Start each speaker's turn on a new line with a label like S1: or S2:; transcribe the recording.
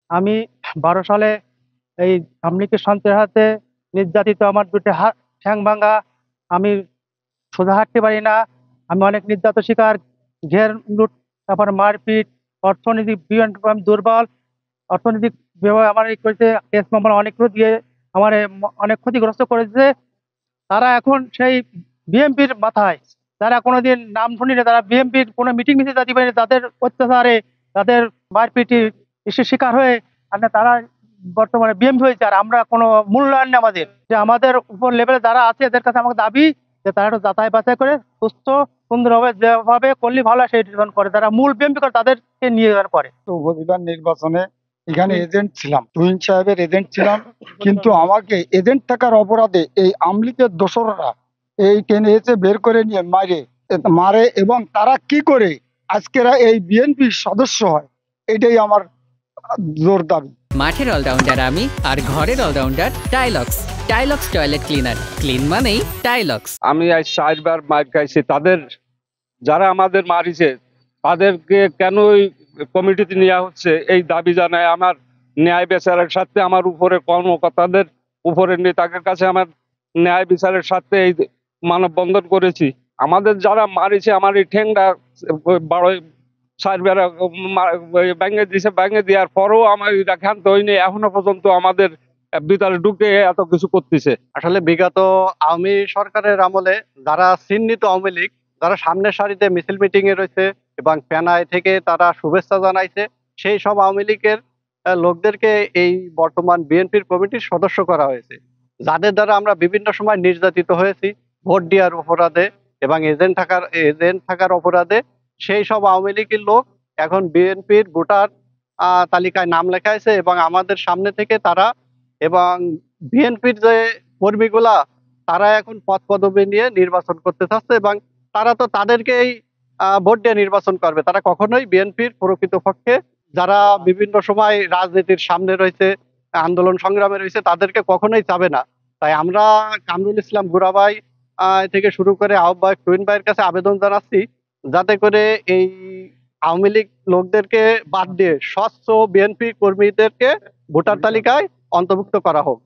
S1: আমি 12 সালে এই আমলিকে সন্ত্রাসের হাতে নির্যাতিত, আমার দুটো হাত ঠ্যাং ভাঙা, আমি সোজা হাঁটতে পারি না। আমি অনেক নির্যাতন শিকার, ঘের লুট, তারপর মারপিট, অর্থনৈতিক বিভিন্ন আমি দুর্বল, অর্থনৈতিক যেভাবে আমার এই করেছে, কেস মামলা অনেক কিছু দিয়ে আমার অনেক ক্ষতিগ্রস্ত করেছে। তারা এখন সেই বিএনপির মাথায়, যারা কোনোদিন নাম শুনিনি, তারা বিএনপির কোনো মিটিং মিছিল যেতে পারেনি, তাদের অত্যাচারে, তাদের মারপিটি শিকার হয়ে তারা বর্তমানে বিএমপি হয়েছে। আর আমরা কোনো মূল্যায়ন নেই আমাদের, যে আমাদের উপর লেভেলে যারা আছে এদের কাছে আমাকে দাবি যে তারা একটু যাচাই বাছাই করে সুস্থ সুন্দরভাবে যেভাবে করলে ভালো হয় সেই ডিসিশন করে, যারা মূল বিএমপি করে তাদেরকে নিয়ে করে।
S2: তো উপবিভাগ নির্বাচনে এখানে এজেন্ট ছিলাম, তুহিন সাহেবের এজেন্ট ছিলাম। কিন্তু আমাকে এজেন্ট থাকার অপরাধে এই আমলিকের দোসররা এই টেনে এসে বের করে নিয়ে মারে এবং তারা কি করে আজকেরা এই বিএনপির সদস্য হয়, এটাই আমার জোর দাবি।
S3: মাঠের অলরাউন্ডার আমি, আর ঘরের allrounder Tylox. Tylox toilet cleaner, clean মানেই টাইলক্স।
S4: আমি আজ 4বার মার খাইছি। তাদের যারা আমাদের মারিছে তাদেরকে কেন ওই কমিটিতে নেওয়া হচ্ছে এই দাবি জানায়। আমার ন্যায় বিচারের সাথে আমার উপরে কর্মকর্তাদের উপরে নেতাদের কাছে আমার ন্যায় বিচারের সাথে এই মানববন্ধন করেছি। আমাদের যারা মারিছে, আমার এই ঠেংটা বড় 4বার ব্যাঙে দিছে, ব্যাঙে দেওয়ার পরেও আমার এটা ক্ষান্ত হয়নি। এখনো পর্যন্ত আমাদের ভিতরে ঢুকে এত কিছু করতেছে।
S5: আসলে বিগত আওয়ামী সরকারের আমলে যারা চিহ্নিত আওয়ামী লীগ, যারা সামনের সারিতে মিছিল মিটিং এ রয়েছে এবং ফেনায় থেকে তারা শুভেচ্ছা জানাইছে, সেই সব আওয়ামী লীগের লোকদেরকে এই বর্তমান বিএনপির কমিটির সদস্য করা হয়েছে, যাদের দ্বারা আমরা বিভিন্ন সময় নির্যাতিত হয়েছি ভোট দেওয়ার অপরাধে এবং এজেন্ট থাকার অপরাধে। সেই সব আওয়ামী লীগের লোক এখন বিএনপির ভোটার তালিকায় নাম লেখাইছে এবং আমাদের সামনে থেকে তারা এবং বিএনপির যে কর্মীগুলা তারা এখন পদ পদবি নিয়ে নির্বাচন করতে চাচ্ছে এবং তারা তো তাদেরকেই ভোট দিয়ে নির্বাচন করবে। তারা কখনোই বিএনপির প্রকৃত পক্ষে যারা বিভিন্ন সময় রাজনীতির সামনে রয়েছে, আন্দোলন সংগ্রামে রয়েছে, তাদেরকে কখনোই চাবে না। তাই আমরা কামরুল ইসলাম গুরাবাই থেকে শুরু করে আহ্বায়ক তুহিন ভাইয়ের কাছে আবেদন জানাচ্ছি, যাতে করে এই আওয়ামী লীগ লোকদেরকে বাদ দিয়ে স্বচ্ছ বিএনপি কর্মীদেরকে ভোটার তালিকায় অন্তর্ভুক্ত করা হোক।